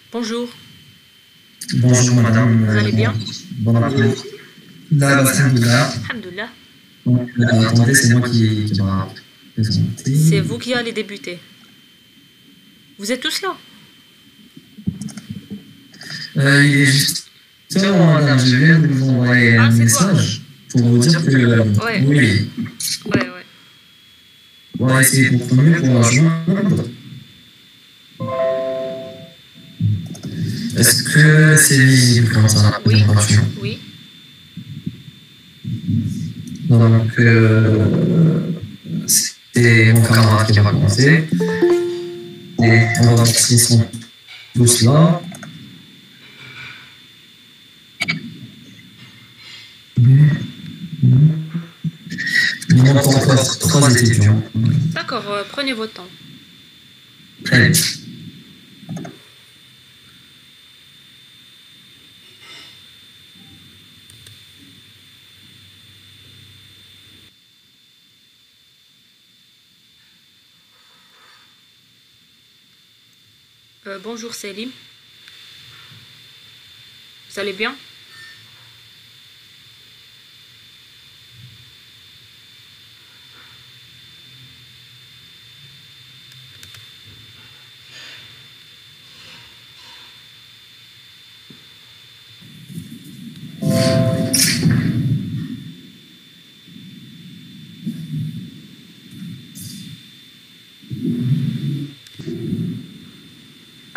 Bonjour, Bonjour madame. vous allez bien? Bon après. Là, alhamdoulilah. Alhamdoulilah. Donc, attendez, c'est moi qui va présenter. C'est vous qui allez débuter. Vous êtes tous là? Il est juste temps, madame, je viens de vous envoyer un c'est message pour vous dire que Ouais. oui, Ouais. on va essayer pour mieux pour la joindre. Est-ce que c'est visible comme ça la Oui. présentation? Oui. Donc, c'est mon camarade qui va commencer. Et on va voir s'ils sont tous là. Il manque encore 3 étudiants. D'accord, prenez votre temps. Très bien. Bonjour Selim. Vous allez bien?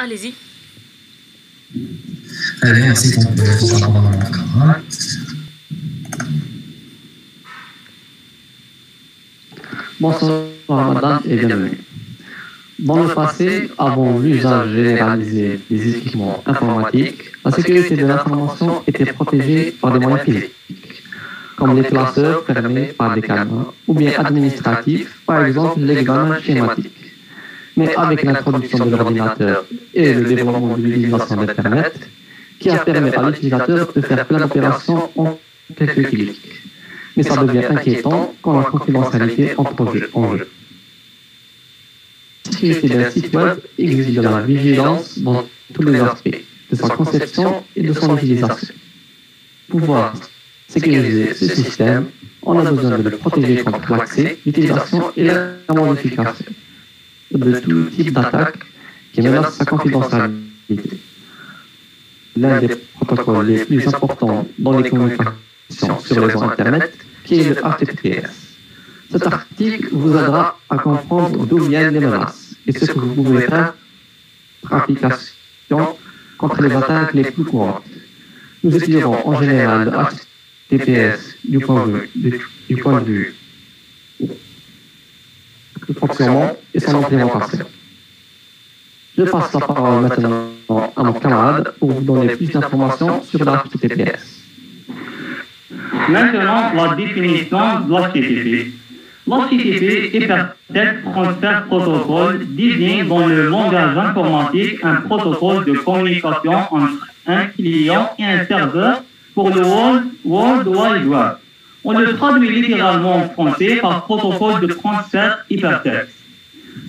Allez-y. Très bien, merci. Donc, je vais prendre mon camarade. Bonsoir madame et bienvenue. Dans le passé, avant l'usage généralisé des équipements informatiques, la sécurité de l'information était protégée par des moyens physiques, comme les classeurs fermés par des cadenas, ou bien administratifs, par exemple l'examen schématique. Mais avec l'introduction de l'ordinateur et le développement de l'utilisation d'Internet, qui a permis à l'utilisateur de faire plein d'opérations en quelques clics. Mais ça devient inquiétant quand la confidentialité entre en jeu. La sécurité d'un site web exige de la vigilance dans tous les aspects, de sa conception et de son utilisation. Pour pouvoir sécuriser ce système, on a besoin de le protéger contre l'accès, l'utilisation et la modification de tout type d'attaque qui menace sa confidentialité. L'un des protocoles les plus importants dans les communications sur les réseaux Internet, qui est le HTTPS. Cet article vous aidera à comprendre d'où viennent les menaces et ce que vous pouvez faire par application contre les attaques les plus courantes. Nous étudierons en général le HTTPS du point de vue du fonctionnement et son implémentation. Je passe la parole maintenant à mon camarade pour vous donner plus d'informations sur l'HTTPS. Maintenant, la définition de l'HTTP. L'HTTP est Hypertext Transfer Protocol, désigné dans le langage informatique un protocole de communication entre un client et un serveur pour le World Wide Web. On le traduit littéralement en français par protocole de transfert hypertexte.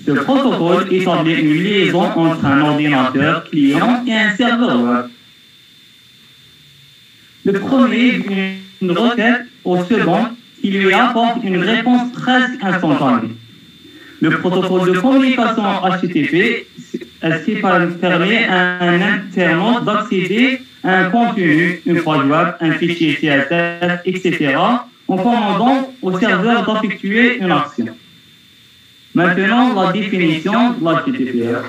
Ce protocole établit une liaison entre un ordinateur client et un serveur web. Le premier une requête au second qui lui apporte une réponse presque instantanée. Le protocole de communication HTTP, ce qui permet à un internaute d'accéder à un contenu, une page web, un fichier CSS, etc., en commandant au serveur d'effectuer une action. Maintenant, la définition de l'HTTPS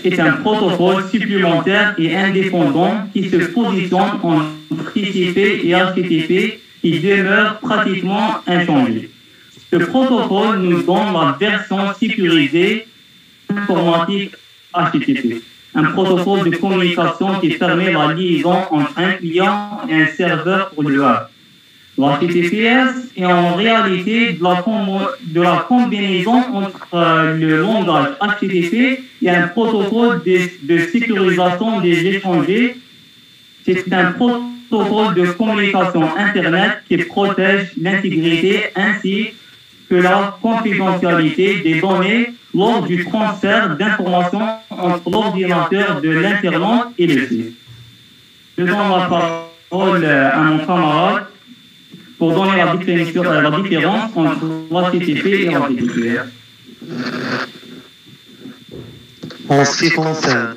est un protocole supplémentaire et indépendant qui se positionne entre TCP et HTTP qui demeure pratiquement inchangé. Ce protocole nous donne la version sécurisée informatique HTTP, un protocole de communication qui permet la liaison entre un client et un serveur pour le web. L'HTTPS est en réalité de la combinaison entre le langage HTTP et un protocole de sécurisation des étrangers. C'est un protocole de communication Internet qui protège l'intégrité ainsi que la confidentialité des données lors du transfert d'informations entre l'ordinateur de l'internaute et le site. Je donne la parole à mon camarade pour donner la différence entre l'HTTP et l'HTTPS. En ce qui concerne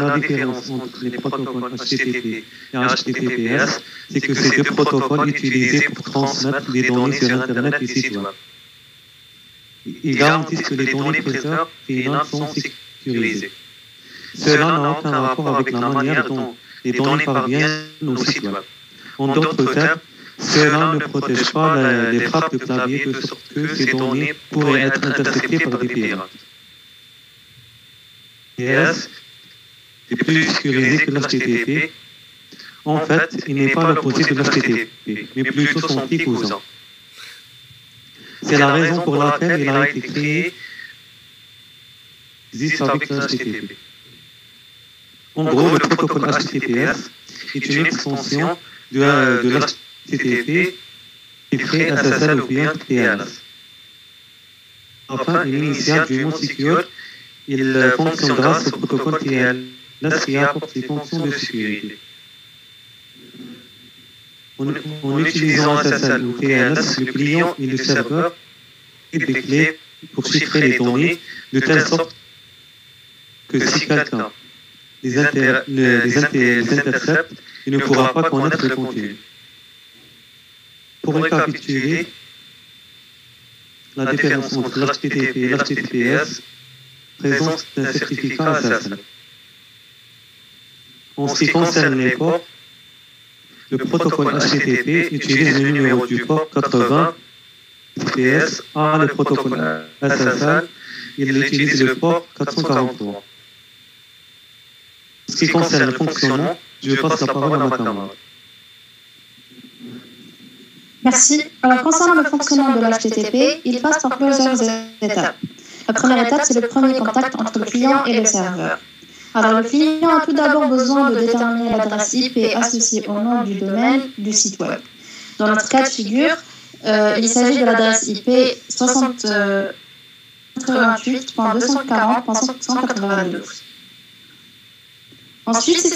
la différence entre les protocoles HTTP et HTTPS, c'est que ces deux protocoles utilisés pour transmettre les données sur Internet et sites web. Ils garantissent que les données préférées sont sécurisées. Cela n'a aucun rapport avec la manière dont les données parviennent au site web. En d'autres termes, cela ne protège pas les frappes de clavier de sorte que ces données pourraient être interceptées par des pirates. HTTPS est plus sécurisé que l'HTTP. En fait, il n'est pas l'opposé de l'HTTP, mais plutôt son petit cousin. C'est la raison pour laquelle il a été créé existe avec l'HTTP. En gros, le protocole HTTPS est une extension de l'HTTP qui fait SSL ou bien TLS. Enfin, l'initiale du mot secure, il fonctionne grâce au protocole TLS qui apporte des fonctions de sécurité. En utilisant SSL ou TLS, le client et le serveur ont des clés pour chiffrer les données de telle sorte que si quelqu'un les intercepte, il ne pourra pas connaître le contenu. Pour récapituler, la différence entre l'HTTP et l'HTTPS présente un certificat SSL. En ce qui concerne les ports, le protocole HTTP utilise le numéro du port 80, HTTPS a le protocole SSL, il utilise le port 443. En ce qui concerne le fonctionnement, je passe la parole à ma camarade. Merci. Alors, concernant le fonctionnement de l'HTTP, il passe par plusieurs étapes. La première étape, c'est le premier contact entre le client et le serveur. Alors, le client a tout d'abord besoin de déterminer l'adresse IP associée au nom du domaine du site web. Dans notre cas de figure, il s'agit de l'adresse IP 688.240.192. Ensuite, si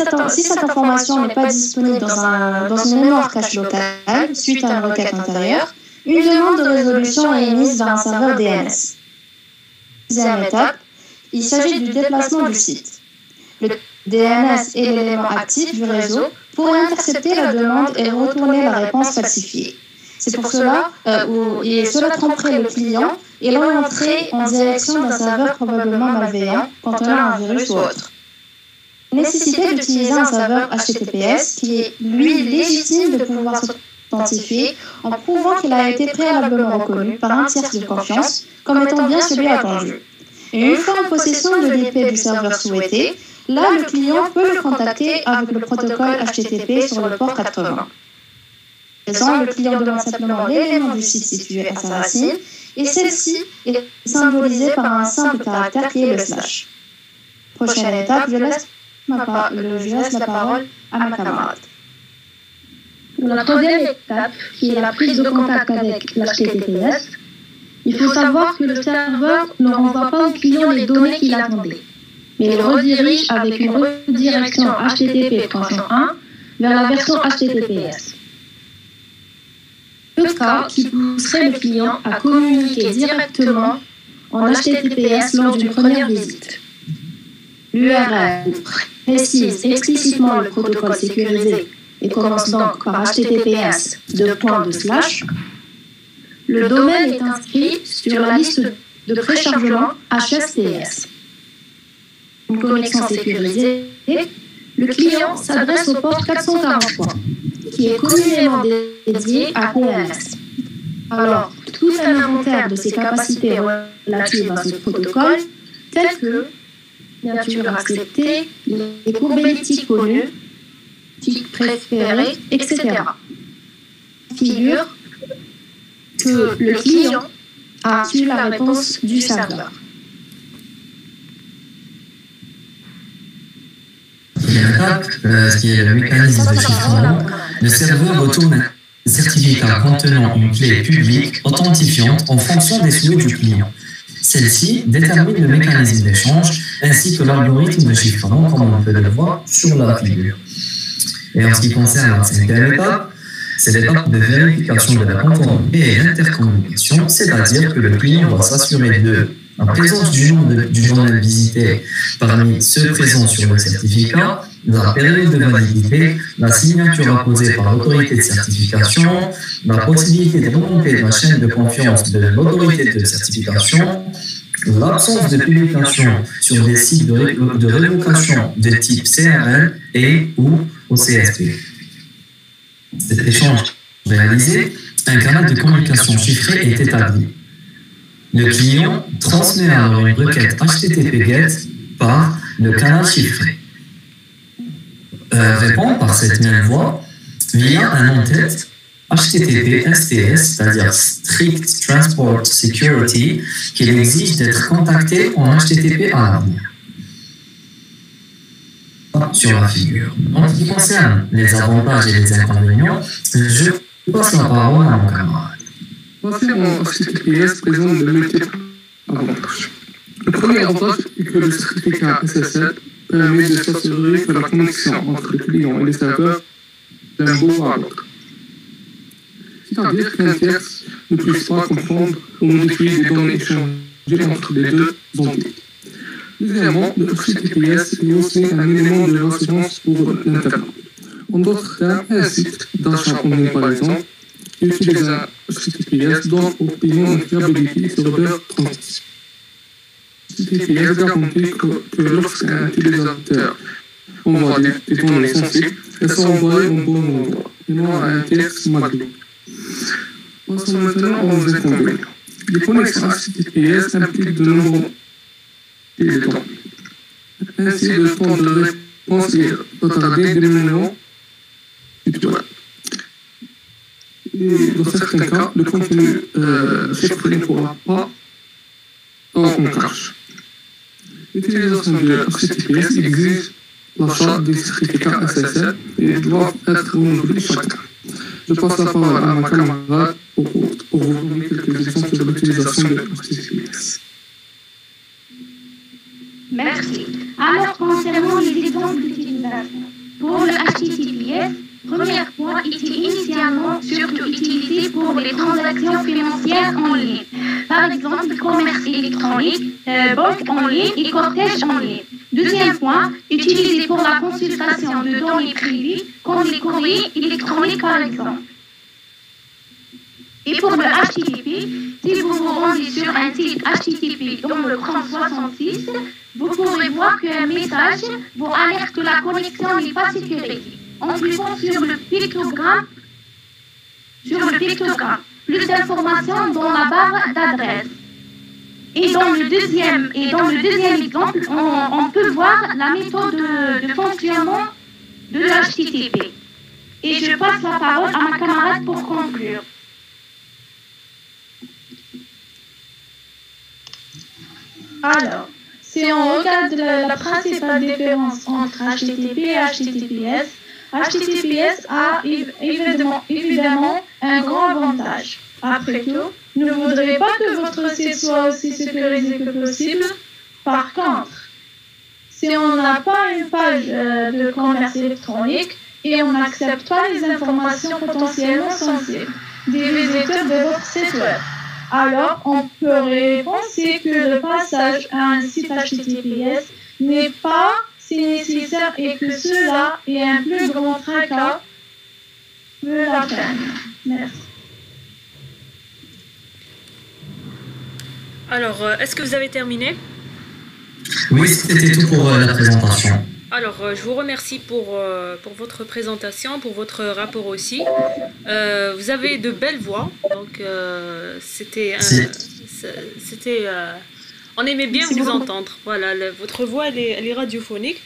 cette information n'est pas disponible dans une mémoire cache locale, suite à une requête intérieure, une demande de résolution est émise vers un serveur DNS. Deuxième étape, il s'agit du déplacement du site. Le DNS est l'élément actif du réseau pour intercepter la demande et retourner la réponse falsifiée. C'est pour cela, cela tromperait le client et l'orienterait en direction d'un serveur probablement malveillant contenant un virus ou autre. Nécessité d'utiliser un serveur HTTPS qui est, lui, légitime de pouvoir s'authentifier en prouvant qu'il a été préalablement reconnu par un tiers de confiance comme étant bien celui attendu. Et une fois en possession de l'IP du serveur souhaité, là, le client peut le contacter avec le protocole HTTP sur le port 80. Le client demande simplement l'élément du site situé à sa racine et celle-ci est symbolisée par un simple caractère qui est le slash. Prochaine étape, je laisse la parole à ma camarade. Pour la troisième étape, qui est la prise de contact avec l'HTTPS, il faut savoir que le serveur ne renvoie pas au client les données qu'il attendait, mais il redirige avec une redirection HTTP 301 vers la version HTTPS. Que de cas qui pousseraient le client à communiquer directement en HTTPS lors d'une première visite. L'URL précise explicitement le protocole sécurisé et commence donc par HTTPS : le domaine est inscrit sur la liste de préchargement HSTS. Une connexion sécurisée, le client s'adresse au port 443, qui est communément dédié à DNS. Alors, tout un inventaire de ses capacités relatives à ce protocole, tels que signature acceptée, les courbes elliptiques connues, type préféré, etc. Figure que le client a reçu la réponse du serveur. Qui est le mécanisme de chiffrement, le serveur retourne un certificat contenant une clé publique authentifiante en fonction des souhaits du client. Celle-ci détermine le mécanisme d'échange ainsi que l'algorithme de chiffrement, comme on peut le voir sur la figure. Et en ce qui concerne la cinquième étape, c'est l'étape de vérification de la conformité et l'intercommunication, c'est-à-dire que le client va s'assurer de la présence du journal visité parmi ceux présents sur le certificat, la période de validité, la signature apposée par l'autorité de certification, la possibilité de remonter la chaîne de confiance de l'autorité de certification, l'absence de publication sur des sites de révocation de type CRL et ou OCSP. Cet échange réalisé, un canal de communication chiffré est établi. Le client transmet alors une requête HTTP GET par le canal chiffré. Répond par cette même voie via un en-tête HTTP STS, c'est-à-dire Strict Transport Security, qui exige d'être contacté en HTTP à l'avenir. Sur la figure. En ce qui concerne les avantages et les inconvénients, je passe la parole à mon camarade. Concernant HTTPS présente de multiples avantages. Le premier avantage est que le certificat SSL permet de s'assurer que la connexion entre le client et les serveurs est d'un bout à l'autre. C'est-à-dire qu'un tierce ne puisse pas comprendre ou modifier les données échangées entre les deux entités. Deuxièmement, le HTTPS est aussi un élément de rassurance pour l'internaute. En d'autres termes, un site d'achat en ligne par exemple, qui utilise un HTTPS donne au client une fiabilité sur leur transition. HTTPS garantit que lorsqu'un utilisateur envoie des données sensibles, elles sont envoyées au bon endroit, et non à un tierce malgré. Passons maintenant aux inconvénients. Les connexions HTTPS impliquent de nombreux temps. Ainsi, le temps de réponse est retardé d'énormément habituel. Et dans certains cas, le contenu chiffré ne pourra pas en cache. L'utilisation de HTTPS exige l'achat des certificats SSL et doit être renouvelés chaque année. Je passe la parole à ma camarade pour vous donner quelques exemples sur l'utilisation de HTTPS. Merci. Alors, concernant les exemples d'utilisation, pour le HTTPS, premier point était initialement surtout utilisé pour les transactions financières en ligne. Par exemple, commerce électronique, banque en ligne et cortège en ligne. Deuxième point, utilisé pour la consultation de données privées, comme les courriers électroniques par exemple. Et pour le HTTP, si vous vous rendez sur un site HTTP dans le cran 66, vous pourrez voir qu'un message vous alerte que la connexion n'est pas sécurisée. En cliquant sur le pictogramme, plus d'informations dans la barre d'adresse. Et dans le deuxième exemple, on peut voir la méthode de fonctionnement de l'HTTP. Et je passe la parole à ma camarade pour conclure. Alors, si on regarde la principale différence entre HTTP et HTTPS, HTTPS a évidemment un grand avantage. Après tout, ne voudrez pas que votre site soit aussi sécurisé que possible. Par contre, si on n'a pas une page de commerce électronique et on n'accepte pas les informations potentiellement sensibles, des visiteurs de votre site web. Alors, on pourrait penser que le passage à un site HTTPS n'est pas si nécessaire et que cela est un plus grand tracas que la peine. Merci. Alors, est-ce que vous avez terminé? Oui, c'était tout pour la présentation. Alors, je vous remercie pour votre présentation, pour votre rapport aussi. Vous avez de belles voix, donc on aimait bien vous entendre. Voilà, votre voix, elle est radiophonique.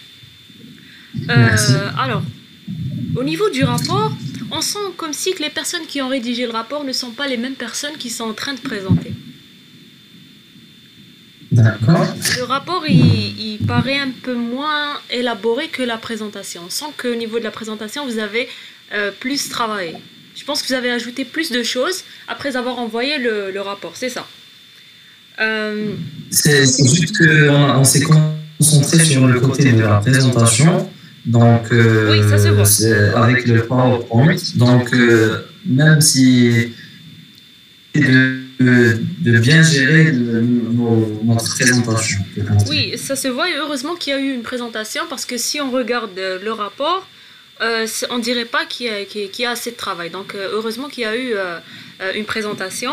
Alors, au niveau du rapport, on sent comme si que les personnes qui ont rédigé le rapport ne sont pas les mêmes personnes qui sont en train de présenter. D'accord. Le rapport, il paraît un peu moins élaboré que la présentation. On sent qu'au niveau de la présentation, vous avez plus travaillé. Je pense que vous avez ajouté plus de choses après avoir envoyé le rapport, c'est ça. C'est juste qu'on s'est concentré sur le côté de la présentation, donc oui, ça se voit. avec le PowerPoint. Donc même si de bien gérer notre présentation. Oui, ça se voit et heureusement qu'il y a eu une présentation parce que si on regarde le rapport, on ne dirait pas qu'il y a assez de travail. Donc heureusement qu'il y a eu une présentation.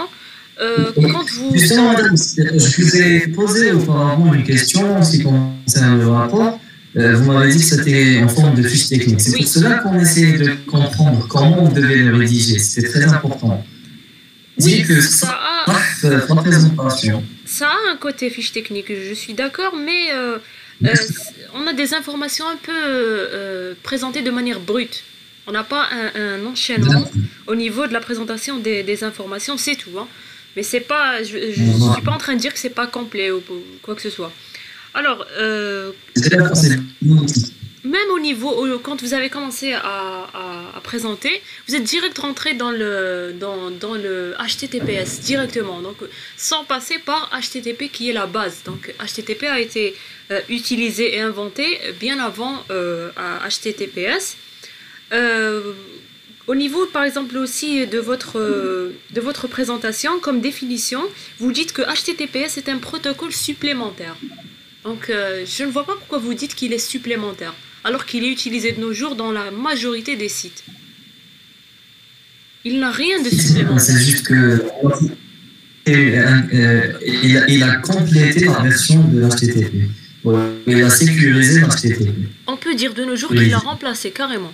Quand vous... Justement, madame, je vous ai posé auparavant une question en ce qui concerne le rapport. Vous m'avez dit que c'était en forme de fiche technique. C'est pour cela qu'on essaie de comprendre comment on devait le rédiger. C'est très important. Oui, que ça a un côté fiche technique, je suis d'accord, mais on a des informations un peu présentées de manière brute. On n'a pas un enchaînement au niveau de la présentation des informations, c'est tout. Hein. Mais c'est pas, je ne suis pas en train de dire que c'est pas complet ou quoi que ce soit. Alors, même au niveau, quand vous avez commencé à présenter, vous êtes direct rentré dans le HTTPS directement, donc sans passer par HTTP qui est la base. Donc HTTP a été utilisé et inventé bien avant HTTPS. Au niveau, par exemple, aussi de votre présentation, comme définition, vous dites que HTTPS est un protocole supplémentaire. Donc, je ne vois pas pourquoi vous dites qu'il est supplémentaire, alors qu'il est utilisé de nos jours dans la majorité des sites. Il n'a rien de supplémentaire. C'est juste que il a complété la version de l'HTTP. Il a sécurisé l'HTTP. On peut dire de nos jours qu'il l'a remplacé carrément.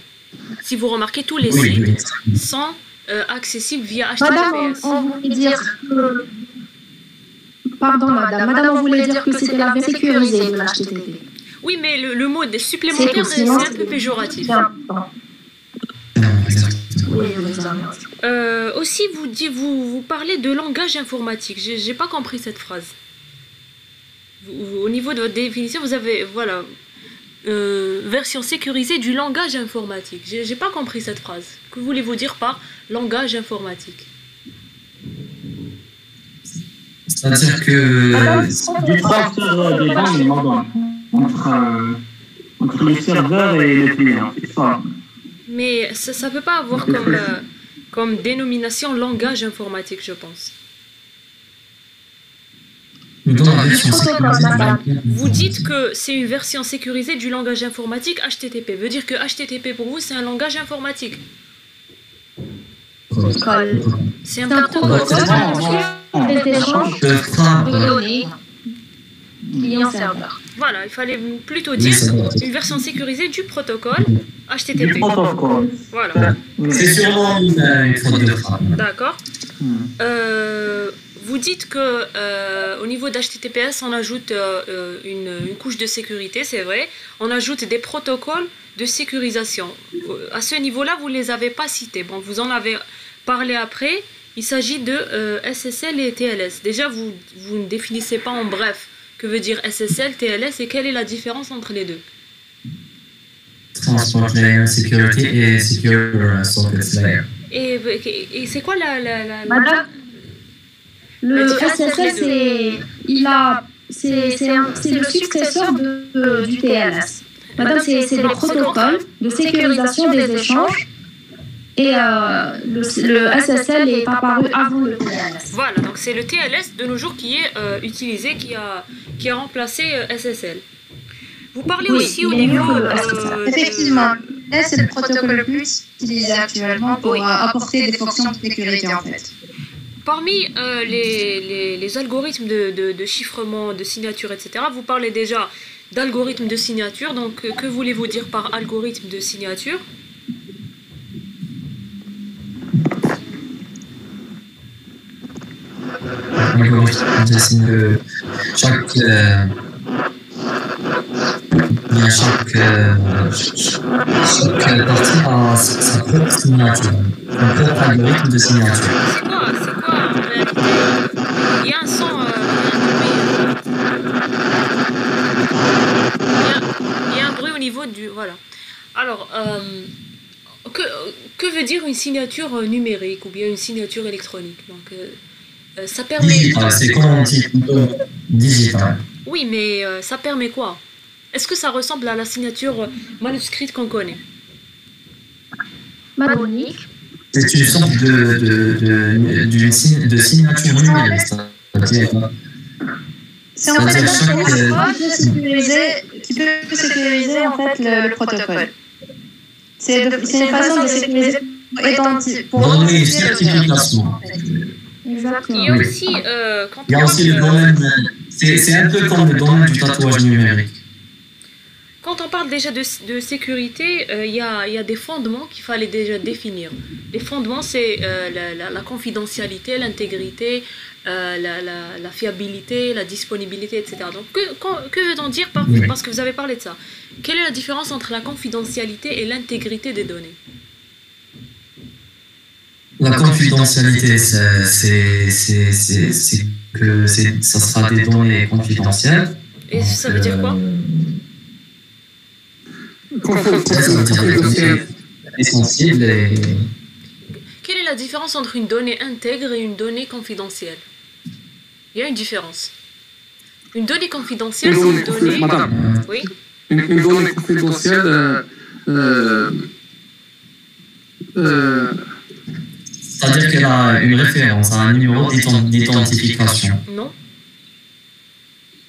Si vous remarquez, tous les sites sont accessibles via HTTPS. Madame, on voulait dire que... Pardon, madame. Madame, on voulait dire que c'était la version sécurisée de l'HTTP. Oui, mais le mot des supplémentaires, c'est un peu péjoratif. Aussi, vous parlez de langage informatique. J'ai pas compris cette phrase. Au niveau de votre définition, vous avez, voilà, version sécurisée du langage informatique. J'ai pas compris cette phrase. Que voulez-vous dire par langage informatique? C'est-à-dire que... Du transfert des données entre les serveurs et les clients, c'est ça. Mais ça ne peut pas avoir comme dénomination langage informatique, je pense. Vous dites que c'est une version sécurisée du langage informatique HTTP. Veut dire que HTTP pour vous, c'est un langage informatique. C'est un protocole. Des échanges de données client-serveur. Voilà, il fallait plutôt dire une version sécurisée du protocole HTTP. Voilà. C'est sûrement une faute de frappe. D'accord. Vous dites que au niveau d'HTTPS, on ajoute une couche de sécurité, c'est vrai. On ajoute des protocoles de sécurisation. À ce niveau-là, vous ne les avez pas cités. Bon, vous en avez parlé après. Il s'agit de SSL et TLS. Déjà, vous ne définissez pas en bref que veut dire SSL, TLS et quelle est la différence entre les deux. Transport Layer Security et Secure Sockets Layer. Et c'est quoi la... Madame, le SSL, c'est le successeur du TLS. Madame, c'est des protocoles de sécurisation des échanges et le SSL est apparu avant le TLS. Voilà, donc c'est le TLS de nos jours qui est utilisé, qui a remplacé SSL. Vous parlez aussi au niveau... Effectivement, c'est le protocole le plus utilisé actuellement pour apporter des fonctions de sécurité en fait. Parmi les algorithmes de chiffrement, de signature, etc., vous parlez déjà d'algorithmes de signature. Donc, que voulez-vous dire par algorithme de signature? Chaque partie a sa propre signature, son propre algorithme de signature. C'est quoi en réalité? Il y a un son, il y a un bruit au niveau du... Voilà. Alors, que veut dire une signature numérique ou bien une signature électronique? Donc, ça permet... Digital, c'est comme on dit plutôt digital. Oui, mais ça permet quoi? Est-ce que ça ressemble à la signature manuscrite qu'on connaît? Matronique. C'est une sorte de signature numérique. C'est en fait qui peut sécuriser en fait le protocole. C'est une façon de sécuriser pour donner une certification. Exactement. Il y a aussi, il y a aussi le domaine, c'est un peu comme le domaine du tatouage numérique. Quand on parle déjà de sécurité, il y a des fondements qu'il fallait déjà définir. Les fondements, c'est la confidentialité, l'intégrité, la fiabilité, la disponibilité, etc. Donc, que veut-on dire parce que vous avez parlé de ça? Quelle est la différence entre la confidentialité et l'intégrité des données? La confidentialité, c'est que ça sera des données confidentielles. Et ça veut dire quoi? Essentiel. Quelle est la différence entre une donnée intègre et une donnée confidentielle? Il y a une différence. Une donnée confidentielle, c'est une donnée... Madame, oui? Une donnée confidentielle... C'est-à-dire qu'elle a une référence à un numéro d'identification. Non.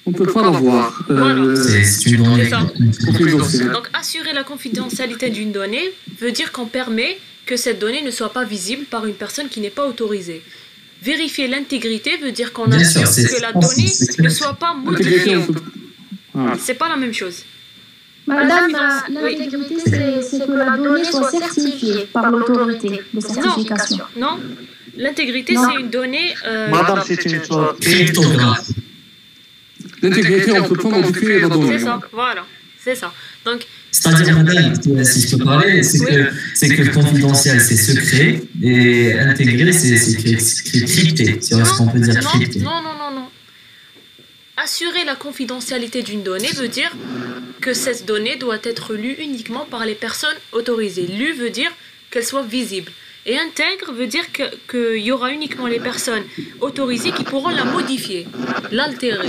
On ne peut pas l'avoir. C'est une donnée confidentielle. Donc, assurer la confidentialité d'une donnée veut dire qu'on permet que cette donnée ne soit pas visible par une personne qui n'est pas autorisée. Vérifier l'intégrité veut dire qu'on assure que la donnée ne soit pas modifiée. C'est pas la même chose. Madame, l'intégrité, c'est que la donnée soit certifiée par l'autorité de certification. Non, l'intégrité, c'est une donnée... Madame, c'est une chose cryptographique. L'intégrité, on ne peut pas modifier la donnée. C'est ça, voilà, c'est ça. Donc, c'est-à-dire, madame, si je peux parler, c'est que confidentiel, c'est secret, et intégré, c'est crypté. C'est ce qu'on peut dire crypté. Non. Assurer la confidentialité d'une donnée veut dire que cette donnée doit être lue uniquement par les personnes autorisées. Lue veut dire qu'elle soit visible. Et intègre veut dire qu'il y aura uniquement les personnes autorisées qui pourront la modifier, l'altérer.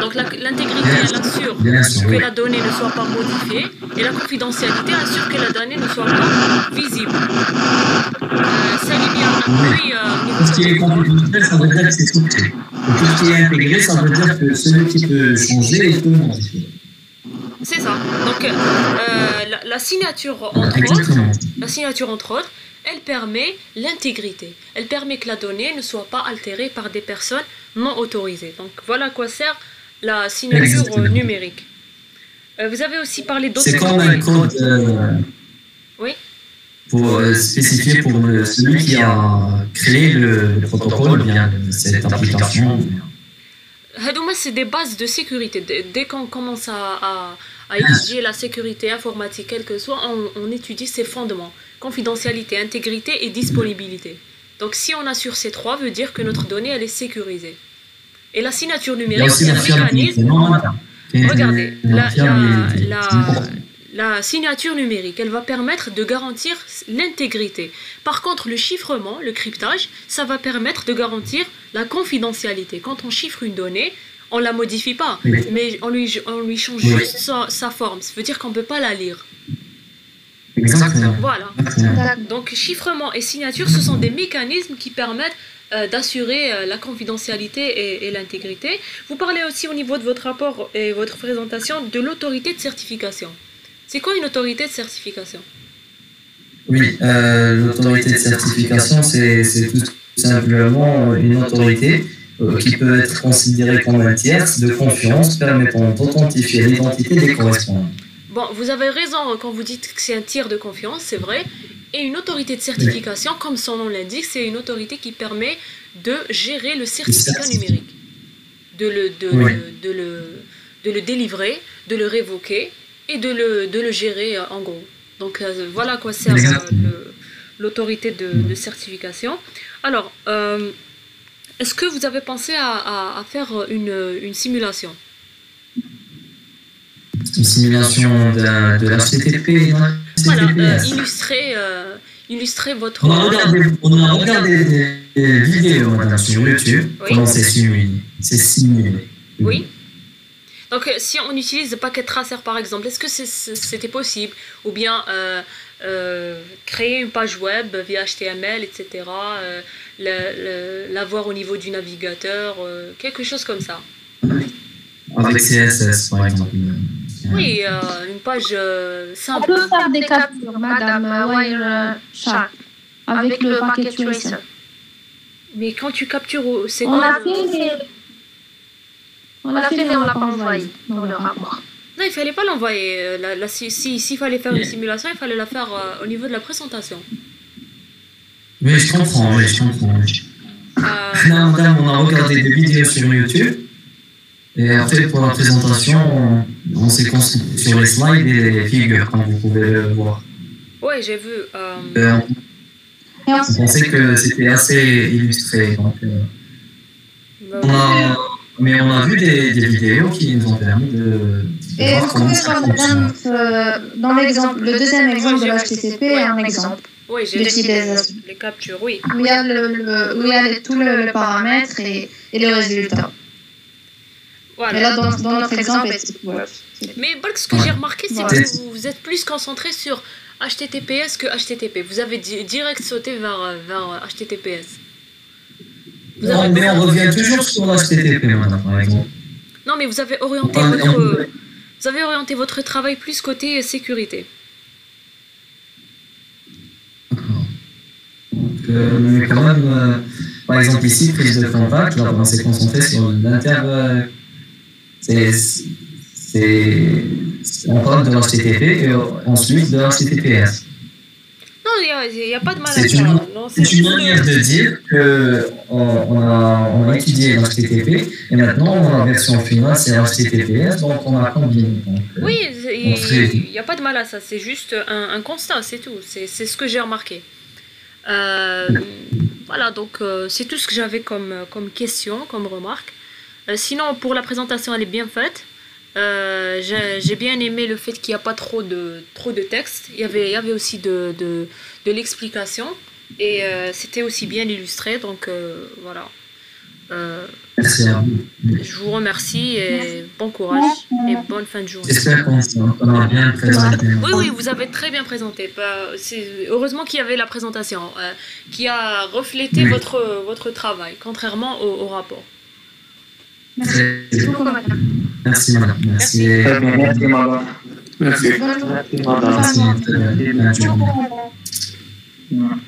Donc l'intégrité, elle assure que la donnée ne soit pas modifiée et la confidentialité assure que la donnée ne soit pas visible. Ça lit bien. Tout ce qui est confidentiel, ça veut dire que c'est secret. Et tout ce qui est intégré, ça veut dire que celui qui peut changer, il peut modifier. C'est ça. Donc la signature entre autres, elle permet l'intégrité. Elle permet que la donnée ne soit pas altérée par des personnes non autorisées. Donc voilà à quoi sert la signature numérique. Vous avez aussi parlé d'autres... C'est comme un code oui? Pour spécifier pour celui qui a créé le protocole, bien cette application. Hadouma, c'est des bases de sécurité. Dès qu'on commence à étudier la sécurité informatique, quelle que soit, on étudie ses fondements. Confidentialité, intégrité et disponibilité. Donc si on assure ces trois, veut dire que notre donnée, elle est sécurisée. Et la signature numérique, c'est un mécanisme... Regardez, la signature numérique, elle va permettre de garantir l'intégrité. Par contre, le chiffrement, le cryptage, ça va permettre de garantir la confidentialité. Quand on chiffre une donnée, on ne la modifie pas, mais on lui change juste sa forme. Ça veut dire qu'on ne peut pas la lire. Exactement. Voilà. Donc, chiffrement et signature, ce sont des mécanismes qui permettent d'assurer la confidentialité et l'intégrité. Vous parlez aussi au niveau de votre rapport et votre présentation de l'autorité de certification. C'est quoi une autorité de certification? Oui, l'autorité de certification, c'est tout simplement une autorité qui peut être considérée comme un tierce de confiance permettant d'authentifier l'identité des correspondants. Bon, vous avez raison quand vous dites que c'est un tiers de confiance, c'est vrai. Et une autorité de certification, comme son nom l'indique, c'est une autorité qui permet de gérer le certificat numérique, de le délivrer, de le révoquer et de le gérer en gros. Donc voilà à quoi sert l'autorité de certification. Alors, est-ce que vous avez pensé à faire une simulation? Une simulation de l'HTTP, voilà, illustrer votre... On a regardé des vidéos, madame, sur YouTube, comment c'est simulé. Oui. Donc, si on utilise Packet Tracer, par exemple, est-ce que c'était possible? Ou bien créer une page web via HTML, etc., l'avoir au niveau du navigateur, quelque chose comme ça. Avec CSS, par exemple. Oui, une page simple. On peut faire des captures, madame Wireshark, avec le Packet Tracer. Mais quand tu captures, c'est On quoi l'a fait, mais on l'a pas envoyé dans le rapport. Non, il fallait pas l'envoyer. S'il fallait faire une simulation, il fallait la faire au niveau de la présentation. Oui, je comprends. Là, madame, on a regardé des vidéos sur YouTube. Et après, pour la présentation, on s'est concentré sur les slides et les figures, comme vous pouvez le voir. Oui, j'ai vu. On pensait que c'était assez illustré. Donc, mais on a vu des vidéos qui nous ont permis de voir comment ça fonctionne. Dans l'exemple, le deuxième exemple de l'HTTP est un exemple. Oui, j'ai les captures, oui. Où il y a tout le paramètre et le résultat. Voilà. Mais là, dans notre exemple, mais ce que j'ai remarqué, c'est que vous êtes plus concentré sur HTTPS que HTTP. Vous avez direct sauté vers HTTPS. Non, mais on revient toujours sur HTTP maintenant, par exemple. Non, mais vous avez orienté votre travail plus côté sécurité. D'accord. Donc, mais quand même, par exemple ici, prise de contact, là, on s'est concentré sur on parle de l'HTTP et ensuite de l'HTTPS. Non, il n'y a pas de mal à ça. C'est une manière de dire qu'on a étudié l'HTTP et maintenant la version finale c'est l'HTTPS, donc on a combiné. Oui, il n'y a pas de mal à ça, c'est juste un constat, c'est tout. C'est ce que j'ai remarqué. Voilà, donc c'est tout ce que j'avais comme question, comme remarque. Sinon, pour la présentation, elle est bien faite. J'ai bien aimé le fait qu'il n'y a pas trop de texte. Il y avait aussi de l'explication et c'était aussi bien illustré. Donc voilà. Merci à vous. Je vous remercie et bon courage et bonne fin de journée. J'espère qu'on a bien présenté. Oui, vous avez très bien présenté. Heureusement qu'il y avait la présentation qui a reflété votre travail, contrairement au rapport. Merci beaucoup, madame. Merci, madame. Merci, madame. Merci. Merci, madame. Merci.